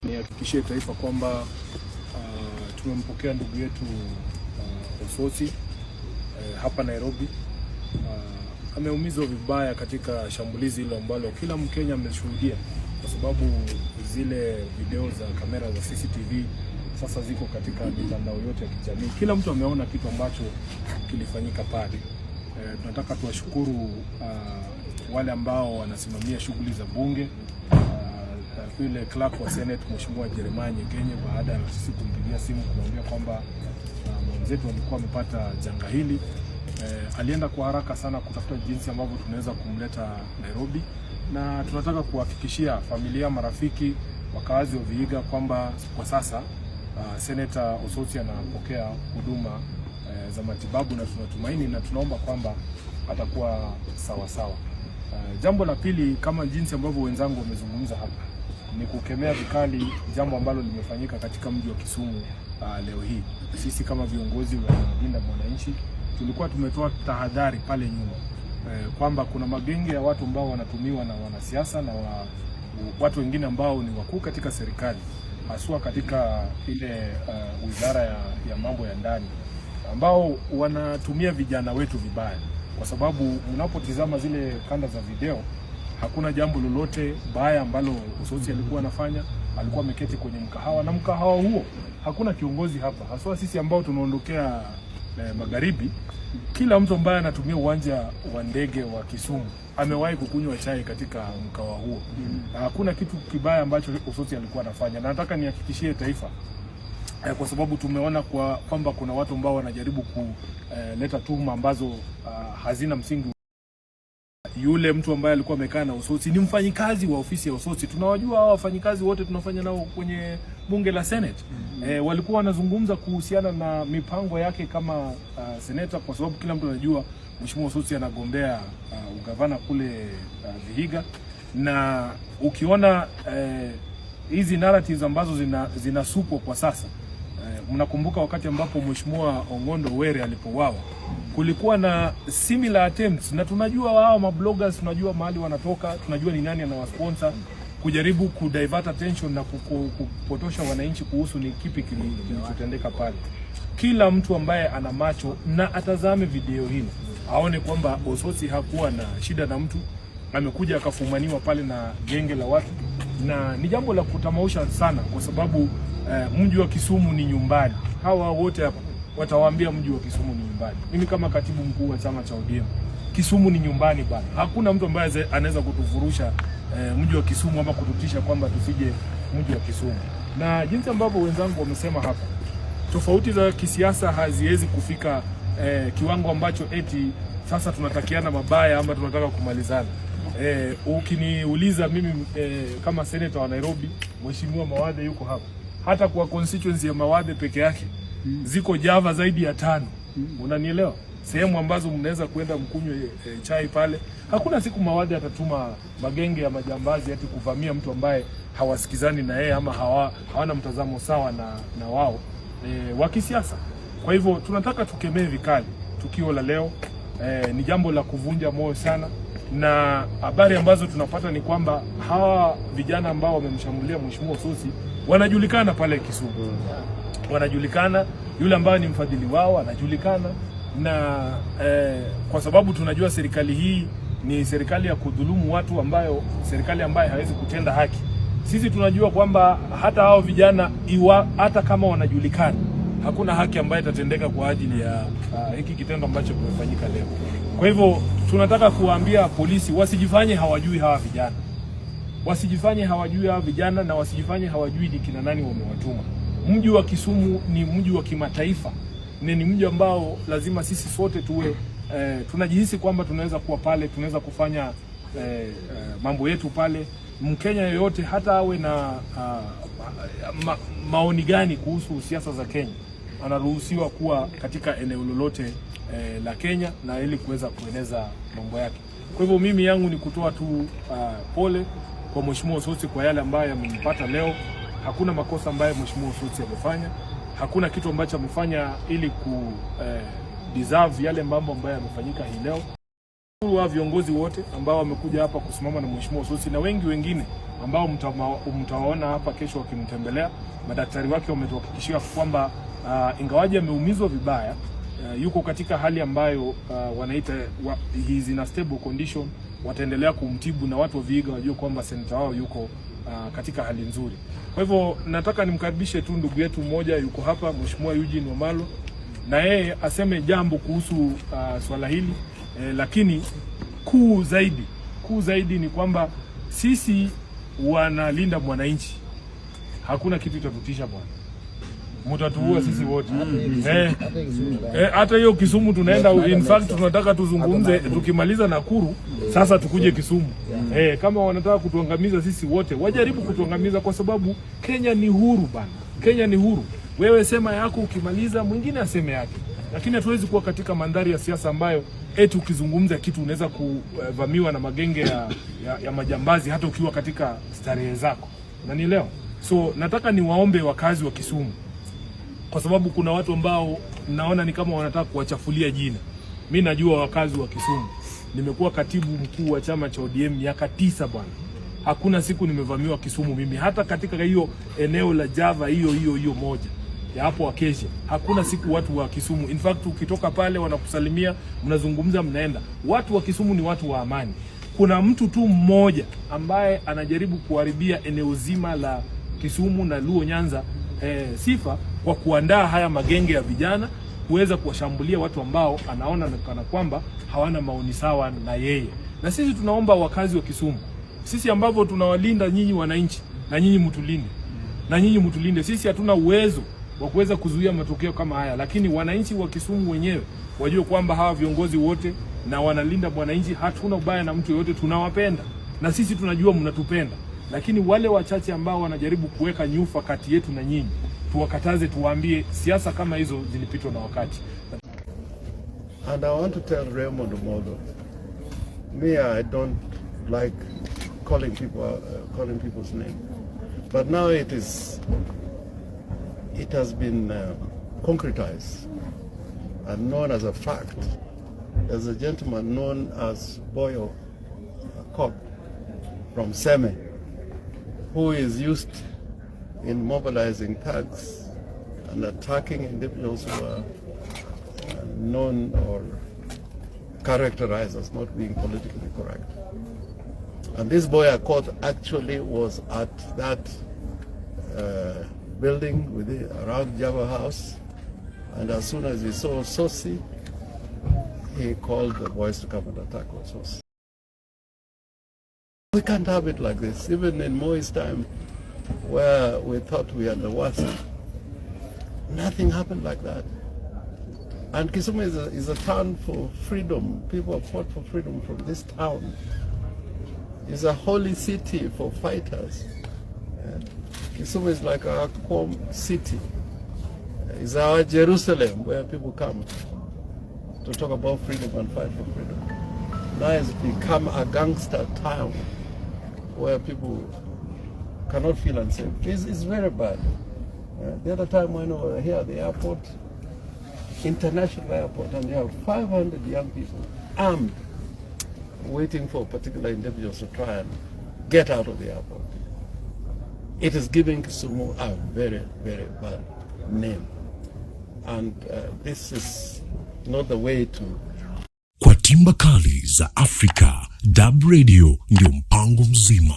Nihakikishie taifa kwamba tumempokea ndugu yetu Osotsi hapa Nairobi. Ameumizwa vibaya katika shambulizi hilo ambalo kila Mkenya ameshuhudia, kwa sababu zile video za kamera za CCTV sasa ziko katika mitandao yote ya kijamii. Kila mtu ameona kitu ambacho kilifanyika pale. Tunataka tuwashukuru wale ambao wanasimamia shughuli za bunge, yule clerk wa Senate Mheshimiwa Jeremiah Nyegenye, baada ya sisi kumpigia simu kumwambia kwamba mwenzetu alikuwa amepata janga hili. Alienda kwa haraka sana kutafuta jinsi ambavyo tunaweza kumleta Nairobi, na tunataka kuhakikishia familia, marafiki, wakazi wa Vihiga kwamba kwa sasa Senator Osotsi anapokea huduma za matibabu, na tunatumaini na tunaomba kwamba atakuwa sawa sawa. Jambo la pili, kama jinsi ambavyo wenzangu wamezungumza hapa, ni kukemea vikali jambo ambalo limefanyika katika mji wa Kisumu leo hii. Sisi kama viongozi wa Linda Mwananchi tulikuwa tumetoa tahadhari pale nyuma kwamba kuna magenge ya watu ambao wanatumiwa na wanasiasa na watu wengine ambao ni wakuu katika serikali, haswa katika ile wizara ya mambo ya ndani, ambao wanatumia vijana wetu vibaya. Kwa sababu mnapotizama zile kanda za video, hakuna jambo lolote baya ambalo Osotsi alikuwa anafanya. Alikuwa ameketi kwenye mkahawa, na mkahawa huo hakuna kiongozi hapa, haswa sisi ambao tunaondokea magharibi. Kila mtu ambaye anatumia uwanja wa ndege wa Kisumu amewahi kukunywa chai katika mkahawa huo. Hakuna kitu kibaya ambacho Osotsi alikuwa anafanya, na nataka nihakikishie taifa kwa sababu tumeona kwamba kuna watu ambao wanajaribu kuleta tuhuma ambazo hazina msingi. Yule mtu ambaye alikuwa amekaa na Osotsi ni mfanyikazi wa ofisi ya Osotsi. Tunawajua hao wafanyikazi wote, tunafanya nao kwenye bunge la Senate. Walikuwa wanazungumza kuhusiana na mipango yake kama senator, kwa sababu kila mtu anajua Mheshimiwa Osotsi anagombea ugavana kule Vihiga. Na ukiona hizi narratives ambazo zinasukwa kwa sasa, mnakumbuka wakati ambapo Mheshimiwa Ong'ondo Were alipouawa, kulikuwa na similar attempts, na tunajua wao mabloggers, tunajua mahali wanatoka, tunajua ni nani anawasponsor, kujaribu kudivert attention na kupotosha wananchi kuhusu ni kipi kilichotendeka pale. Kila mtu ambaye ana macho na atazame video hili aone kwamba Osotsi hakuwa na shida na mtu, amekuja akafumaniwa pale na genge la watu, na ni jambo la kutamausha sana, kwa sababu mji wa Kisumu ni nyumbani. Hawa wote hapa watawaambia mji wa Kisumu ni nyumbani. Mimi kama katibu mkuu wa chama cha ODM, Kisumu ni nyumbani bana. Hakuna mtu ambaye anaweza kutufurusha mji wa Kisumu ama kututisha kwamba tusije mji wa Kisumu. Na jinsi ambavyo wenzangu wamesema hapa, tofauti za kisiasa haziwezi kufika kiwango ambacho eti sasa tunatakiana mabaya ama tunataka kumalizana. Ukiniuliza mimi kama senator wa Nairobi, Mheshimiwa Mawadhe yuko hapa. Hata kwa constituency ya Mawadhe peke yake ziko Java zaidi ya 5. Unanielewa? Sehemu ambazo mnaweza kwenda mkunywe chai pale. Hakuna siku Mawadhe atatuma magenge ya majambazi ati kuvamia mtu ambaye hawasikizani na yeye ama hawana mtazamo sawa na wao wa kisiasa. Kwa hivyo tunataka tukemee vikali tukio la leo. Ni jambo la kuvunja moyo sana, na habari ambazo tunapata ni kwamba hawa vijana ambao wamemshambulia Mheshimiwa Osotsi wanajulikana pale Kisumu. Wanajulikana, yule ambaye ni mfadhili wao anajulikana, na kwa sababu tunajua serikali hii ni serikali ya kudhulumu watu, serikali ambayo hawezi kutenda haki. Sisi tunajua kwamba hata hao vijana hata kama wanajulikana, hakuna haki ambayo itatendeka kwa ajili ya hiki kitendo ambacho kimefanyika leo. Kwa hivyo tunataka kuwaambia polisi wasijifanye hawajui hawa vijana. Wasijifanye hawajui hawa vijana, na wasijifanye hawajui ni kina nani wamewatuma. Mji wa Kisumu ni mji wa kimataifa. Ni mji ambao lazima sisi sote tuwe tunajihisi kwamba tunaweza kuwa pale, tunaweza kufanya mambo yetu pale. Mkenya yoyote hata awe na maoni gani kuhusu siasa za Kenya, anaruhusiwa kuwa katika eneo lolote la Kenya, na ili kuweza kueneza mambo yake. Kwa hivyo mimi yangu ni kutoa tu pole kwa Mheshimiwa Osotsi kwa yale ambayo yamempata leo. Hakuna makosa ambayo Mheshimiwa Osotsi amefanya. Hakuna kitu ambacho amefanya ili deserve yale mambo ambayo yamefanyika hii leo. wa viongozi wote ambao wamekuja hapa kusimama na Mheshimiwa Osotsi na wengi wengine ambao mtawaona hapa kesho wakimtembelea. Madaktari wake wametuhakikishia kwamba ingawaje ameumizwa vibaya, yuko katika hali ambayo wanaita he is in a stable condition. Wataendelea kumtibu na watu wa Vihiga wajue kwamba seneta wao yuko katika hali nzuri. Kwa hivyo nataka nimkaribishe tu ndugu yetu mmoja yuko hapa, Mheshimiwa Eugene Wamalwa, na yeye aseme jambo kuhusu swala hili. Lakini kuu zaidi ni kwamba sisi wanalinda mwananchi. Hakuna kitu kitatutisha bwana. Mtatuua sisi wote. Hata hiyo Kisumu tunaenda, in fact tunataka tuzungumze tukimaliza Nakuru, sasa tukuje Kisumu. Kama wanataka kutuangamiza sisi wote, wajaribu kutuangamiza, kwa sababu Kenya ni huru bana. Kenya ni huru. Wewe sema yako, ukimaliza mwingine aseme yake. Lakini hatuwezi kuwa katika mandhari ya siasa ambayo ukizungumza kitu unaweza kuvamiwa na magenge ya majambazi hata ukiwa katika starehe zako. Unanielewa? So nataka niwaombe wakazi wa Kisumu, kwa sababu kuna watu ambao naona ni kama wanataka kuwachafulia jina. Mimi najua wakazi wa Kisumu. Nimekuwa katibu mkuu wa chama cha ODM miaka 9 bwana. Hakuna siku nimevamiwa Kisumu mimi, hata katika hiyo eneo la Java hiyo moja ya hapo Acacia. Hakuna siku watu wa Kisumu, in fact ukitoka pale wanakusalimia, mnazungumza, mnaenda. Watu wa Kisumu ni watu wa amani. Kuna mtu tu mmoja ambaye anajaribu kuharibia eneo zima la Kisumu na Luo Nyanza sifa kwa kuandaa haya magenge ya vijana kuweza kuwashambulia watu ambao anaona kana kwamba hawana maoni sawa na yeye. Na sisi tunaomba wakazi wa Kisumu, sisi ambavyo tunawalinda nyinyi wananchi, na nyinyi mtulinde. Sisi hatuna uwezo wa kuweza kuzuia matokeo kama haya, lakini wananchi wa Kisumu wenyewe wajue kwamba hawa viongozi wote na wanalinda mwananchi. Hatuna ubaya na mtu yote, tunawapenda na sisi tunajua mnatupenda, lakini wale wachache ambao wanajaribu kuweka nyufa kati yetu na nyinyi, tuwakataze, tuwaambie siasa kama hizo zilipitwa na wakati. And I want to tell Raymond Omolo, I don't like calling people's name, but now it has been concretized and known as a fact. There's a gentleman known as Boyo Cobb from Seme, who is used in mobilizing thugs and attacking individuals who are known or characterized as not being politically correct. And this Boyo Cobb actually was at that building around Java House, and as soon as he saw Osotsi, he called the boys to come and attack Osotsi. We can't have it like this. Even in Moi's time, where we thought we had the worst, nothing happened like that. And Kisumu is a town for freedom. People have fought for freedom from this town. It's a holy city for fighters. Kisumu is like our home city. It's our Jerusalem, where people come to talk about freedom and fight for freedom. Now it's become a gangster town where people cannot feel unsafe. It's very bad. The other time when we were here at the airport, international airport, and you have 500 young people armed, waiting for particular individuals to try and get out of the airport. It is giving Kisumu a very, very bad name. And this is not the way to... Kwa timba kali za Afrika, DAB Radio ndio mpango mzima.